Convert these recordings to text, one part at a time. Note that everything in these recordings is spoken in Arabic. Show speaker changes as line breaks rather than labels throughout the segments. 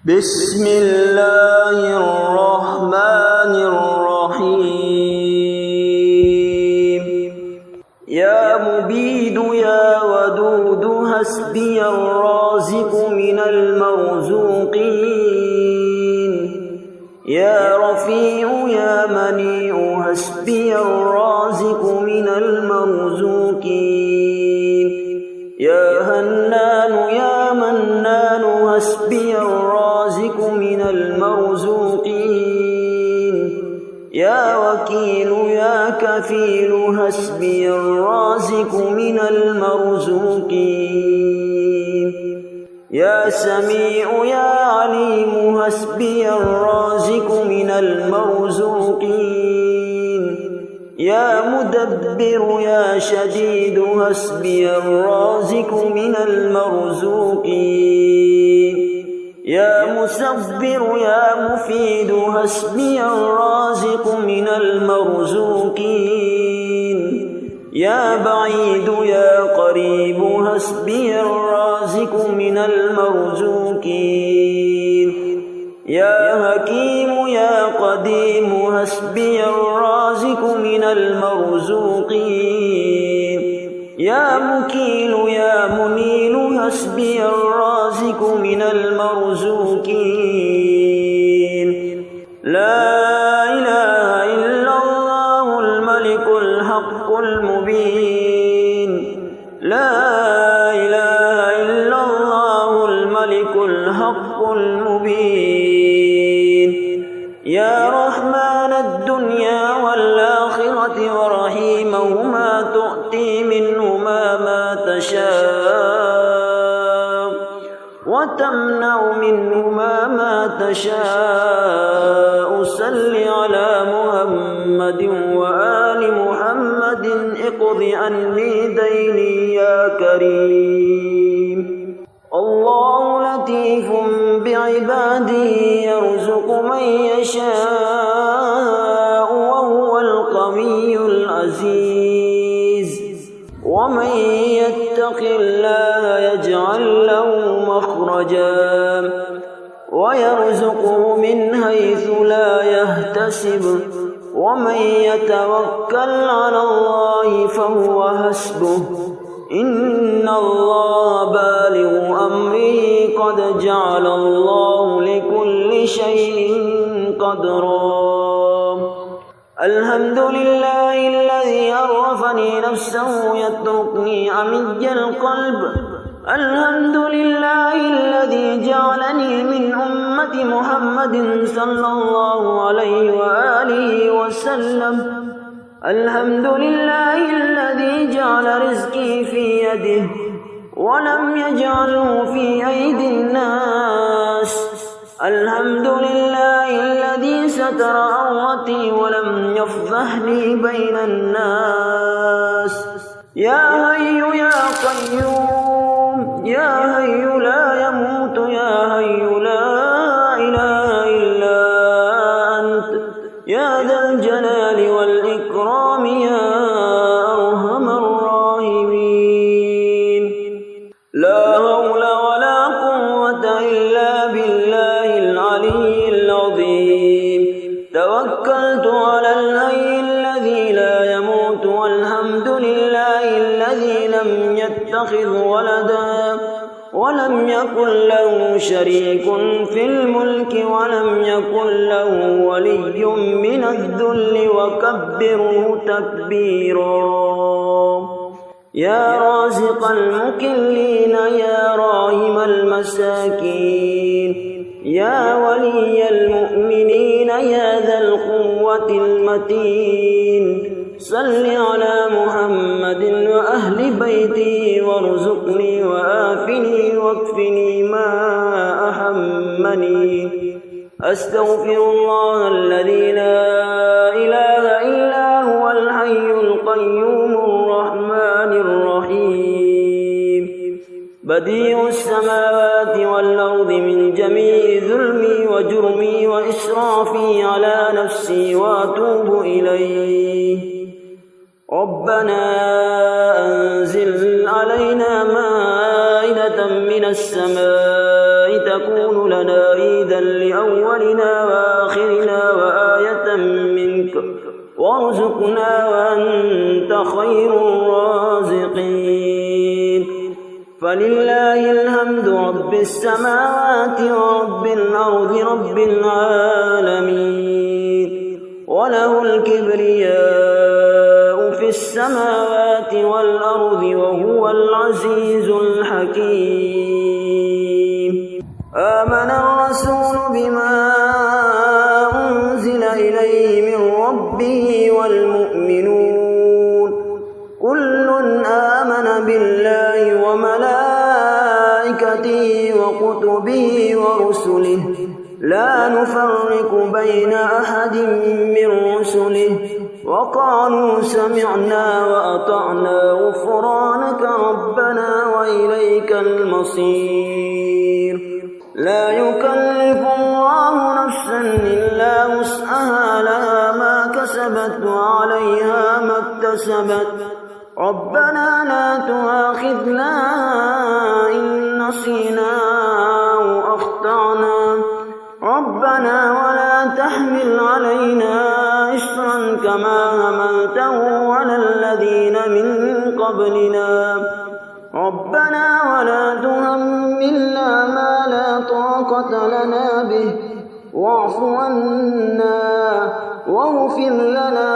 بسم الله الرحمن الرحيم. يا مبيد يا ودود حسبي الرازق من المرزوقين. يا رفيع يا منيع حسبي الرازق من المرزوقين. يا هنان يا منان حسبي الرازق من المرزوقين. يا وكيل يا كفيل حسبي الرازق من المرزوقين. يا سميع يا عليم حسبي الرازق من المرزوقين. يا مدبر يا شديد حسبي الرازق من المرزوقين. يا مسبر يا مفيد حسبي الرازق من المرزوقين. يا بعيد يا قريب حسبي الرازق من المرزوقين. يا حكيم يا قديم حسبي الرازق من المرزوقين. يا مكيل يا منيل حسبي الرازق من المرزوقين. لا إله إلا الله الملك الحق المبين. لا إله إلا الله الملك الحق المبين. يا رحمن الدنيا والآخرة ورحيمهما تؤتي منهما ما تشاء وتمنع منهما ما تشاء. صل على محمد وآل محمد اقض عني ديني يا كريم. الله لطيف بعباده يرزق من يشاء وهو القوي العزيز. ومن يتق الله يجعل له مخرجا ويرزقه من حيث لا يحتسب. ومن يتوكل على الله فهو حسبه. إن الله بالغ أمره قد جعل الله لكل شيء قدرا. الحمد لله الذي عرفني نفسه يتركني عمي القلب. الحمد لله الذي جعلني من أمة محمد صلى الله عليه وآله وسلم. الحمد لله الذي جعل رزقي في يده ولم يجعله في أيدي الناس. الحمد لله الذي ستر عورتي ولم يفضحني بين الناس. يا حي يا قيوم يا حي لا يموت يا حي لا إله إلا أنت يا ذا الجلال والإكرام يا أرحم الراحمين. لا حول ولا قوة إلا بالله العلي العظيم. توكلت على الحي الذي لا يموت. والحمد لله الذي لم يتخذ ولدا ولم يكن له شريك في الملك ولم يكن له ولي من الذل وكبره تكبيرا. يا رازق المكلين يا راحم المساكين يا ولي المؤمنين يا ذا القوة المتين. صل على محمد وأهل بيته وارزقني وآفني واكفني ما أهمني. أستغفر الله الذي لا إله إلا هو الحي القيوم الرحمن الرحيم. بديع السماوات والأرض من جميع ظلمي وجرمي وإسرافي على نفسي وأتوب إليه. ربنا أنزل علينا مائدة من السماء تكون لنا عيدا لأولنا وآخرنا وآية منك وارزقنا وأنت خير الرازقين. فلله الحمد رب السماوات ورب الأرض رب العالمين، وله الكبرياء في السماوات والأرض وهو العزيز الحكيم. آمن الرسول بما أنزل إليه من ربه والمؤمنون كل آمن بالله وملائكته وكتبه ورسله لا نفرق بين أحد من رسله وقالوا سمعنا وأطعنا غفرانك ربنا وإليك المصير. لا يكلف الله نفسا إلا وسعها لها ما كسبت وعليها ما اكتسبت ربنا لا تؤاخذنا إن نسينا أو أخطأنا ربنا ولا تحمل علينا إصرا كما حملته على الذين من قبلنا ربنا ولا تحملنا ما لا طاقة لنا به واعف عنا واغفر لنا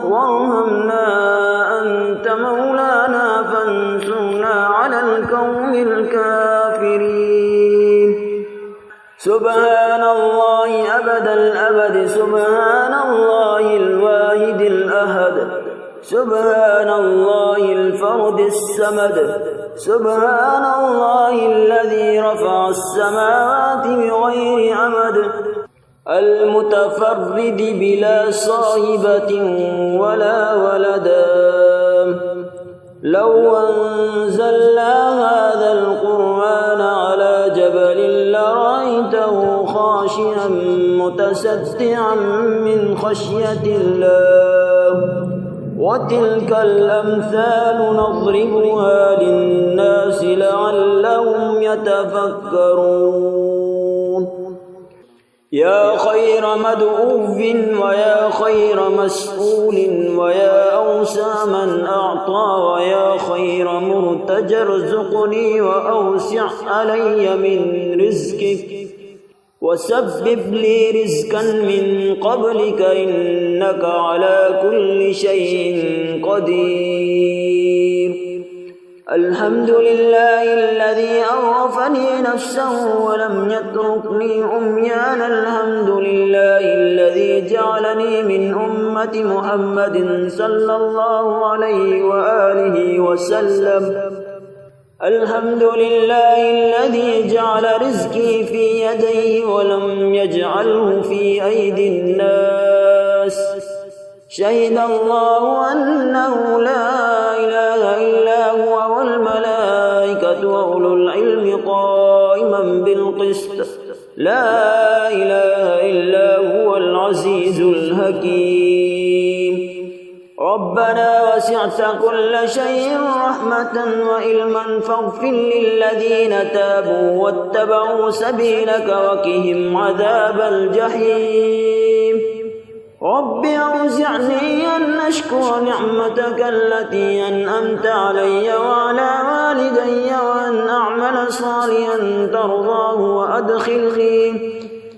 وارحمنا أنت مولانا فانصرنا على القوم الكافرين. سبحان الله أبد الأبد، سبحان الله الواحد الأحد، سبحان الله الفرد الصمد، سبحان الله الذي رفع السماوات بغير عمد المتفرد بلا صاحبة ولا ولدا. لو أنزلنا هذا القرآن على جبل لرأيته خاشعا متصدعا من خشية الله. وتلك الأمثال نضربها للناس لعلهم يتفكرون. يا خير مدعو ويا خير مسؤول ويا أوسع من أعطى ويا خير مرتجى ارزقني وأوسع علي من رزقك وسبب لي رزقا من قبلك إنك على كل شيء قدير. الحمد لله الذي عرفني نفسه ولم يتركني عميانا. الحمد لله الذي جعلني من أمة محمد صلى الله عليه وآله وسلم. الحمد لله الذي جعل رزقي في يديه ولم يجعله في أيدي الناس. شهد الله أنه لا إله إلا هو والملائكة وأولو العلم قائما بالقسط لا إله إلا هو العزيز الحكيم. ربنا وسعت كل شيء رحمة وعلما فاغفر للذين تابوا واتبعوا سبيلك وقهم عذاب الجحيم. رب أوزعني أن أشكر نعمتك التي أنعمت علي وعلى والدي وأن أعمل صالحا ترضاه وأدخلني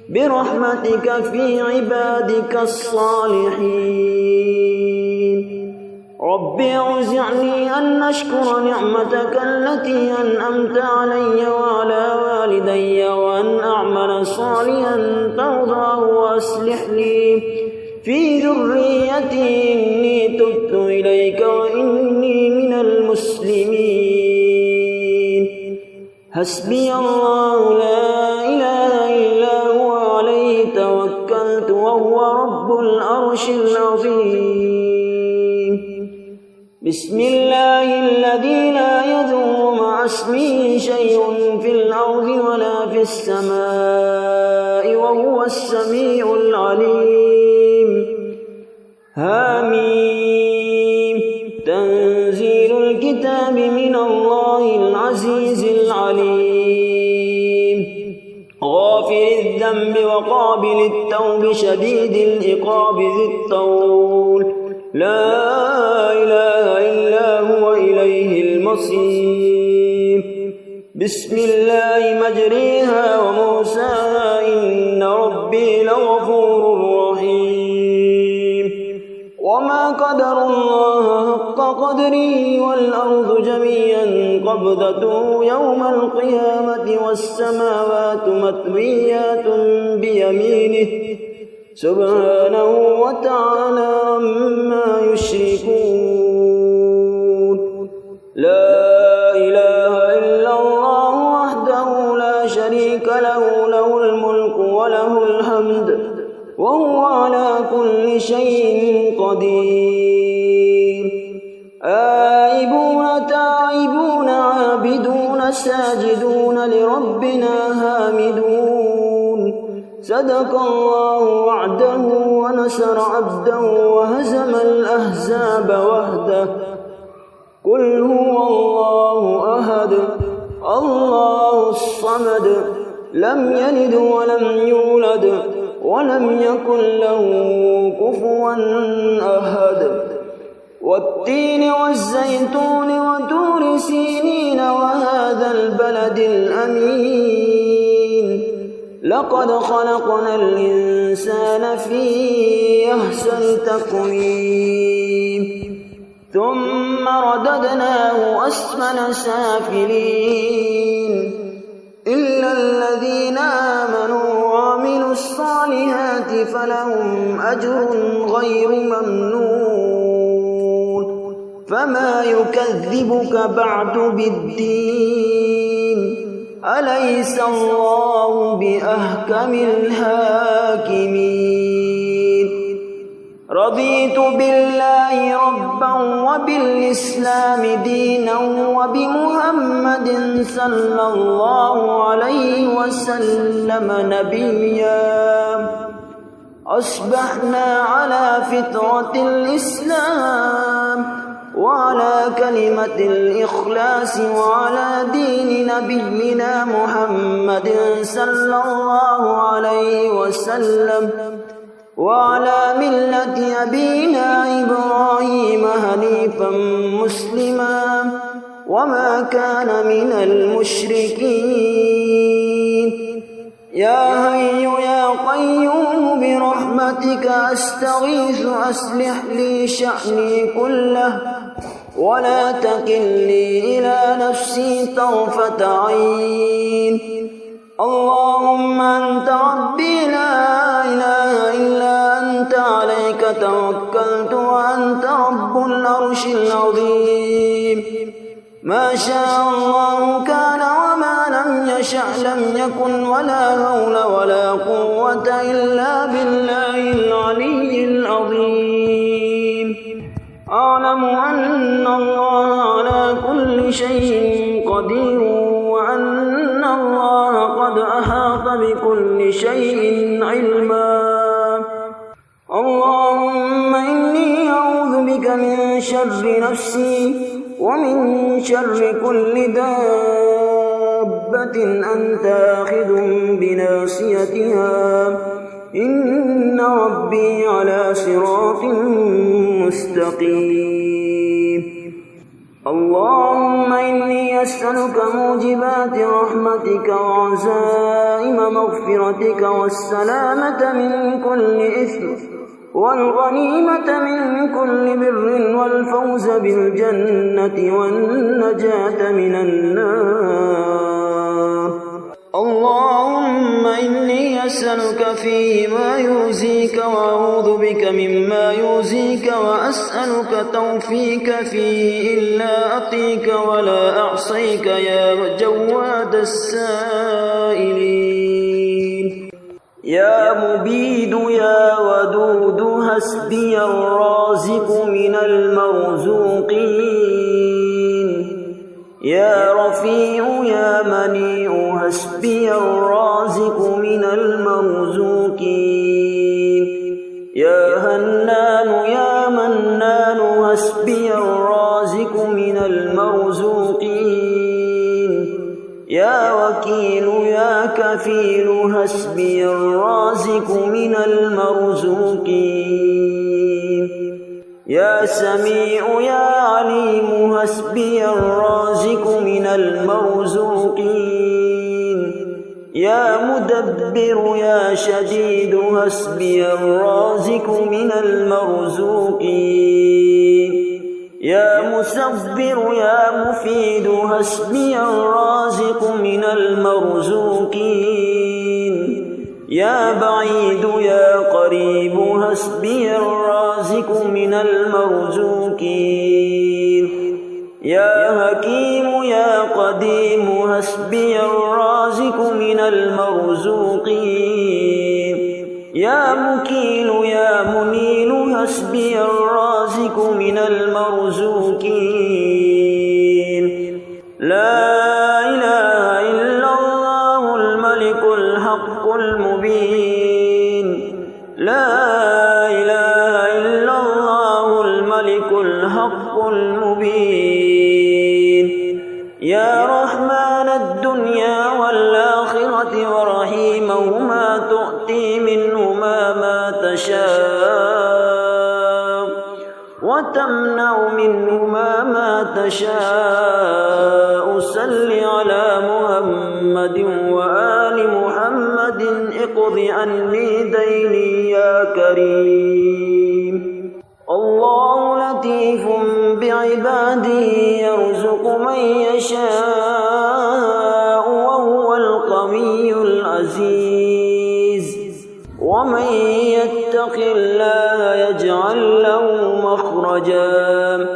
برحمتك في عبادك الصالحين. رب أوزعني أن أشكر نعمتك التي أنعمت علي وعلى والدي وأن أعمل صالحا ترضاه وأصلح لي في ذريتي إني تبت إليك وإني من المسلمين. حسبي الله لا إله إلا هو عليه توكلت وهو رب العرش العظيم. بسم الله الذي لا يضر مع اسمه شيء في الأرض ولا في السماء وهو السميع العليم. حميم. تنزيل الكتاب من الله العزيز العليم. الذنب وقابل التوب شديد العقاب ذي الطول لا إله إلا هو إليه المصير بسم الله مجريها ومرساها إن ربي لغفور رحيم وما قدر الله حق قدره والأرض جميعا قبضته يوم القيامة والسماوات مطويات بيمينه سبحانه وتعالى عما يشركون لا إله إلا الله وحده لا شريك له له الملك وله الحمد وهو على كل شيء قدير آيبون تائبون عابدون ساجدون لربنا حامدون صدق الله وعده ونصر عبده وهزم الأحزاب وحده قل هو الله أحد الله الصمد لم يلد ولم يولد ولم يكن له كفوا أحد والتين والزيتون وطور سينين وهذا البلد الأمين لقد خلقنا الإنسان في أحسن تقويم ثم رددناه أسفل سافلين إلا الذين آمنوا وعملوا الصالحات فلهم أجر غير ممنون فما يكذبك بعد بالدين أليس الله بأحكم الحاكمين رضيت بالله ربا وبالإسلام دينا وبمحمد صلى الله عليه وسلم نبيا أصبحنا على فطرة الإسلام وعلى كلمة الإخلاص وعلى دين نبينا محمد صلى الله عليه وسلم وعلى ملة أبينا إبراهيم حنيفا مسلما وما كان من المشركين يا حي يا قيوم برحمتك أستغيث أصلح لي شأني كله ولا تكلني إلى نفسي طرفة عين اللهم أنت ربي لا إله إلا أنت عليك توكلت وأنت رب العرش العظيم ما شاء الله كان وما لم يشأ لم يكن ولا حول ولا قوة إلا بالله العلي العظيم أعلم أن الله على كل شيء قدير وأن الله قد أحاط بكل شيء علما اللهم إني أعوذ بك من شر نفسي ومن شر كل دابة أنت آخذ بناصيتها إن ربي على صراط مستقيم اللهم إني أسألك موجبات رحمتك وعزائم مغفرتك والسلامة من كل إثم والغنيمة من كل بر والفوز بالجنة والنجاة من النار اللهم إني أسألك فيه ما يؤذيك وأعوذ بك مما يؤذيك وأسألك توفيق فيه إلا أطيك ولا أعصيك يا جواد السائلين يا مبيد يا ودود حسبي الرازق من المرزوقين يا رفيع يا منيع حسبي الرازق من المرزوقين يا هنان يا منان حسبي الرازق من المرزوقين يا وكيل يا كفيل حسبي الرازق من المرزوقين يا سميع يا عليم حسبي الرازق من المرزوقين يا مدبر يا شديد حسبي الرازق من المرزوقين يا مسبر يا مفيد حسبي الرازق من المرزوقين يا بعيد يا قريب حسبي الرازق من المرزوقين يا حكيم يا قديم حسبي الرازق من المرزوقين يا مكيل يا منيل حسبي الرازق من المرزوقين لا إله إلا الله الملك الحق المبين لا إله إلا الله الملك الحق المبين يا رحمن الدنيا والآخرة ورحيمهما تؤتي منهما ما تشاء وتمنع منهما ما تشاء صل على محمد وآل محمد اقض عني ديني يا كريم الله لطيف بعباده يرزق من يشاء وهو القوي العزيز ومن يتق الله يجعل له مخرجا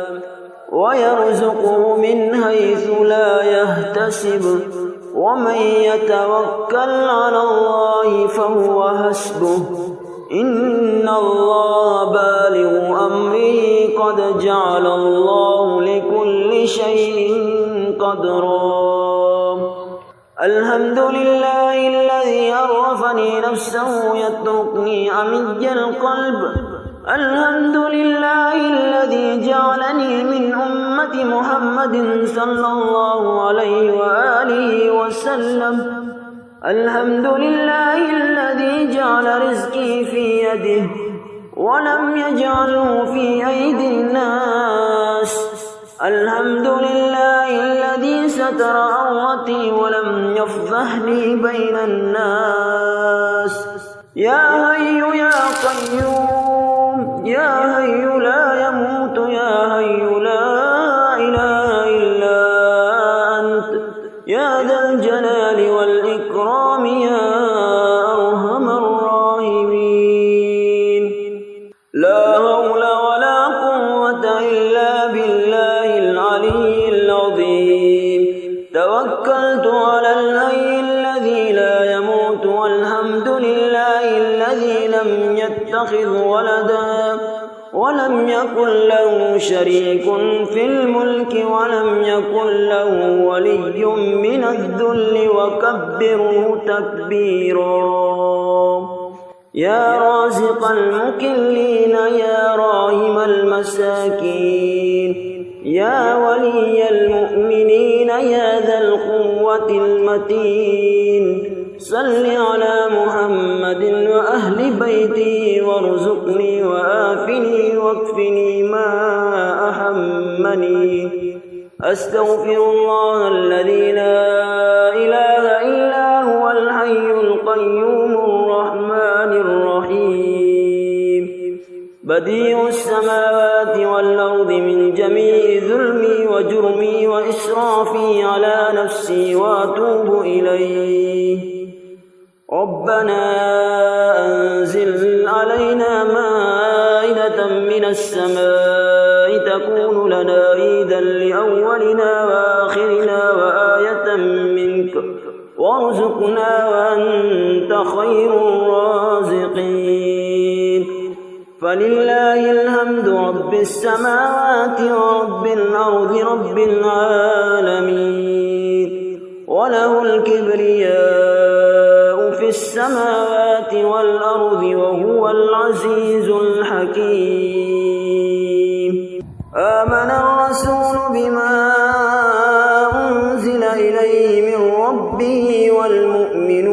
ويرزقه من حيث لا يحتسب ومن يتوكل على الله فهو حسبه إن الله بالغ أمره قد جعل الله لكل شيء قدرا الحمد لله الذي عرفني نفسه يتركني عمي القلب الحمد لله الذي جعلني من أمة محمد صلى الله عليه وآله وسلم الحمد لله الذي جعل رزقي في يده ولم يجعله في أيدي الناس الحمد لله الذي ستر عورتي ولم يفضحني بين الناس يا حي يا قيوم يا حي لا يموت يا حي لا إله إلا أنت يا ذا الجلال والإكرام يا أرحم الراحمين لا حول ولا قوة إلا بالله العلي العظيم توكلت على الحي الذي لا يموت والحمد لله الذي لم يتخذ ولدا ولم يكن له شريك في الملك ولم يكن له ولي من الذل وكبره تكبيرا يا رازق المكلين يا راحم المساكين يا ولي المؤمنين يا ذا القوة المتين صل على محمد وأهل بيته وارزقني وآفني واكفني ما أحمني أستغفر الله الذي لا إله إلا هو الحي القيوم الرحمن الرحيم بديع السماوات والأرض من جميع ظلمي وجرمي وإسرافي على نفسي وأتوب إليه ربنا أنزل علينا مائدة من السماء تكون لنا عيدا لأولنا وآخرنا وآية منك وارزقنا وأنت خير الرازقين فلله الحمد رب السماوات ورب الأرض رب العالمين وله الكبرياء في السماوات والأرض وهو العزيز الحكيم آمن الرسول بما أنزل إليه من ربه والمؤمنون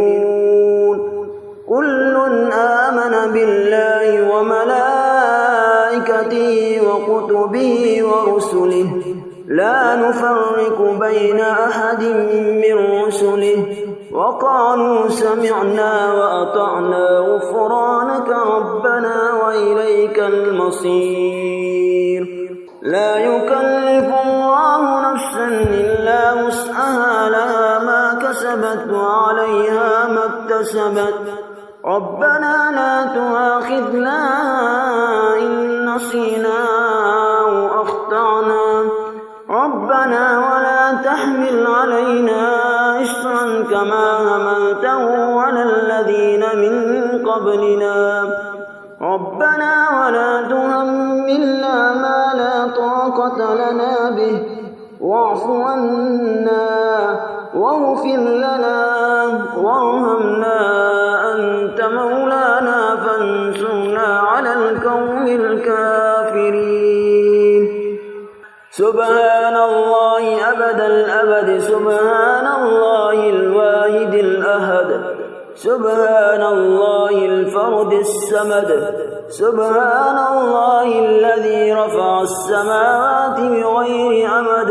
وملائكته وكتبه ورسله لا نفرق بين أحد من رسله وقالوا سمعنا وأطعنا غفرانك ربنا وإليك المصير. لا يكلف الله نفسا إلا وسعها لها ما كسبت وعليها ما اكتسبت ربنا لا تؤاخذنا إن نسينا أو أخطأنا ربنا ولا تحمل علينا إصرا كما حملته على الذين من قبلنا ربنا ولا تحملنا ما لا طاقة لنا به واعف عنا واغفر لنا وارحمنا أنت مولانا فانصرنا على القوم الكافرين. سبحان الله أبد الأبد سبحان الله الواحد الأحد سبحان الله الفرد الصمد سبحان الله الذي رفع السماوات بغير عمد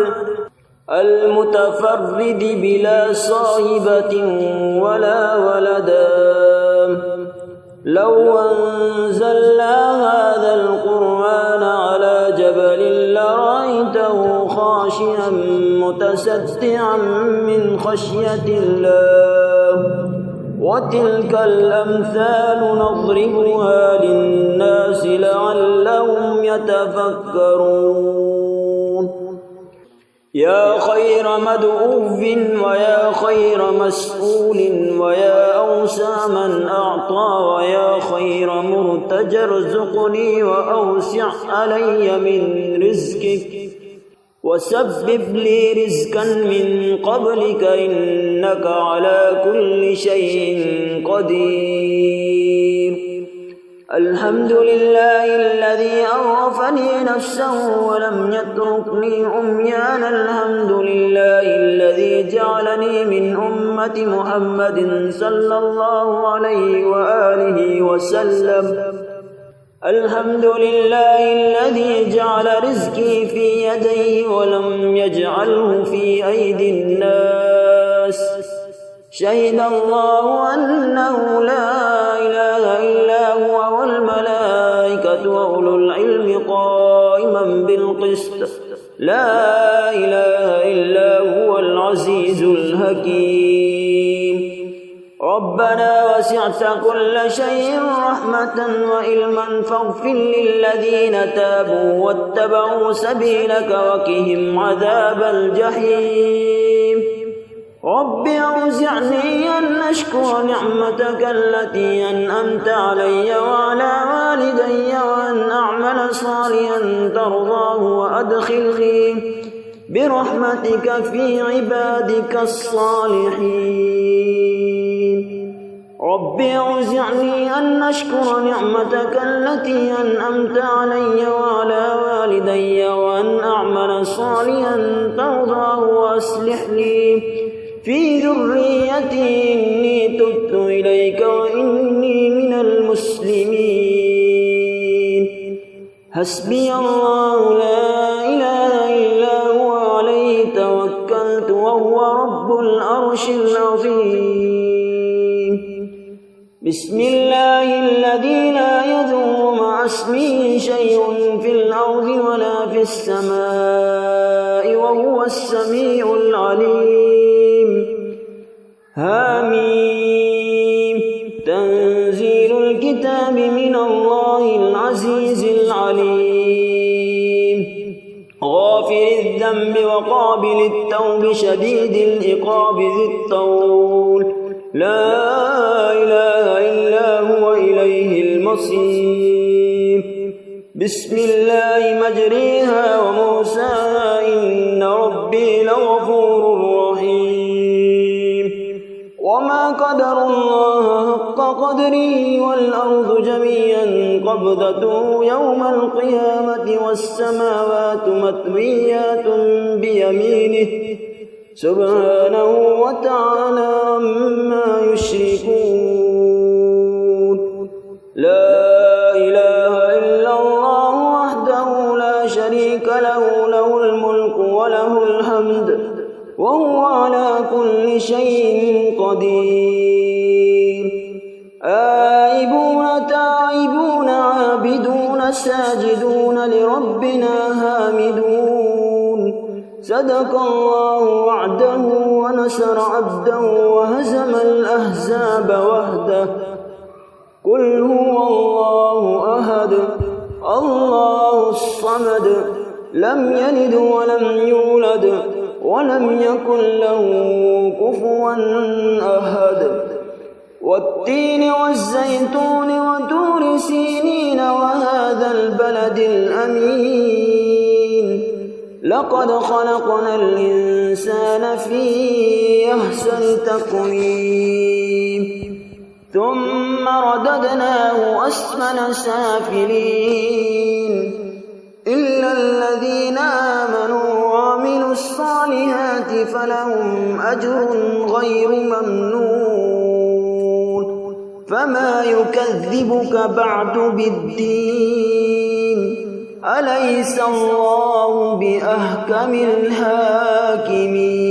المتفرد بلا صاحبة ولا ولدا. لو أنزلنا هذا القرآن على جبل لرأيته خاشعا متصدعا من خشية الله وتلك الأمثال نضربها للناس لعلهم يتفكرون. يا خير مدعو ويا خير مسؤول ويا أوسع من أعطى ويا خير مرتجى ارزقني وأوسع علي من رزقك وسبب لي رزقا من قبلك إنك على كل شيء قدير. الحمد لله الذي عرفني نفسه ولم يتركني عميانا. الحمد لله الذي جعلني من أمة محمد صلى الله عليه وآله وسلم. الحمد لله الذي جعل رزقي في يديه ولم يجعله في أيدي الناس. شهد الله أنه لا إله إلا هو والملائكة وأولو العلم قائما بالقسط لا إله إلا هو العزيز الحكيم. ربنا وسعت كل شيء رحمة وعلما فاغفر للذين تابوا واتبعوا سبيلك وقهم عذاب الجحيم. رب أوزعني أن أشكر نعمتك التي أنعمت علي وعلى والدي وأن أعمل صالحا ترضاه وأدخلني برحمتك في عبادك الصالحين. رب أوزعني أن أشكر نعمتك التي أنعمت علي وعلى والدي وأن أعمل صالحا ترضاه وأصلح لي في ذريتي إني تبت إليك وإني من المسلمين. حسبي الله لا إله إلا هو عليه توكلت وهو رب العرش العظيم. بسم الله الذي لا يضر مع اسمه شيء في الأرض ولا في السماء وهو السميع العليم. حميم. تنزيل الكتاب من الله العزيز العليم. غافر الذنب وقابل التوب شديد العقاب ذي الطول لا إله إلا هو إليه المصير. بسم الله مجريها ومرساها إن ربي لغفور رحيم. وما قدر الله حق قدره والأرض جميعا قبضته يوم القيامة والسماوات مطويات بيمينه سبحانه وتعالى عما يشركون. لا إله إلا الله وحده كل شيء قدير. آيبون تائبون عابدون ساجدون لربنا حامدون. صدق الله وعده ونصر عبده وهزم الأحزاب وحده. قل هو الله أحد الله الصمد لم يلد ولم يولد ولم يكن له كفوا أحد. والتين والزيتون وطور سينين وهذا البلد الأمين. لقد خلقنا الإنسان في أحسن تقويم ثم رددناه أسفل سافلين إلا الذين آمنوا وعملوا الصالحات فلهم أجر غير ممنون. فما يكذبك بعد بالدين أليس الله بأحكم الحاكمين.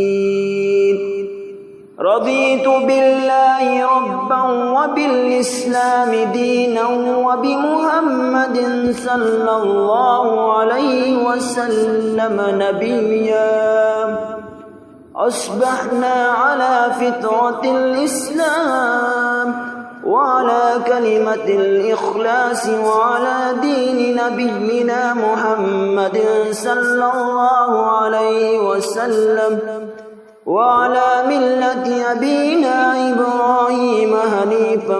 رضيت بالله ربا وبالإسلام دينا وبمحمد صلى الله عليه وسلم نبيا. أصبحنا على فطرة الإسلام وعلى كلمة الإخلاص وعلى دين نبينا محمد صلى الله عليه وسلم وعلى ملة أبينا إبراهيم حنيفا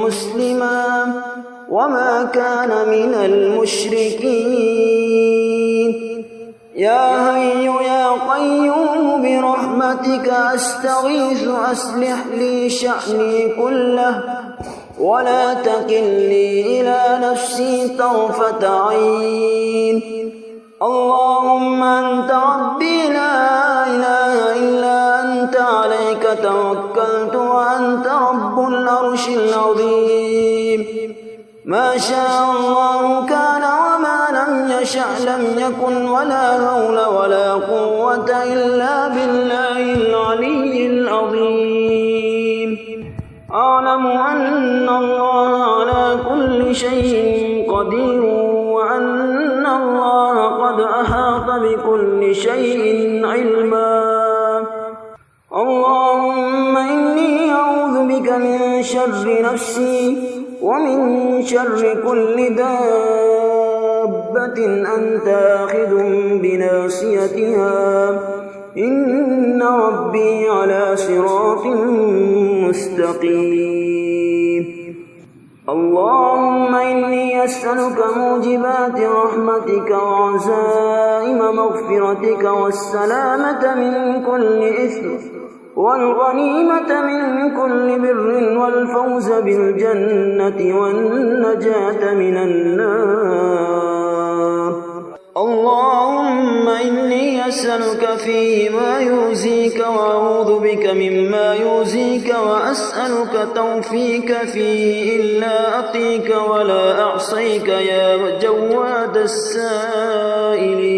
مسلما وما كان من المشركين. يا حي يا قيوم برحمتك أستغيث أصلح لي شأني كله ولا تكلني إلى نفسي طرفة عين. اللهم أنت ربي لا إله إلا أنت عليك توكلت وأنت رب العرش العظيم. ما شاء الله كان وما لم يشأ لم يكن ولا حول ولا قوة إلا بالله العلي العظيم. أعلم أن الله على كل شيء قدير وأن الله قد أحاط بكل شيء علما. اللهم إني أعوذ بك من شر نفسي ومن شر كل دابة أنت آخذ بناصيتها إن ربي على صراط مستقيم. اللهم إني أسألك موجبات رحمتك وعزائم مغفرتك والسلامة من كل إثم والغنيمة من كل بر والفوز بالجنة والنجاة من النار. اللهم إني أسألك فيه ما يؤذيك وأعوذ بك مما يؤذيك وأسألك توفيق فيه إلا أطيك ولا أعصيك يا جواد السائلين.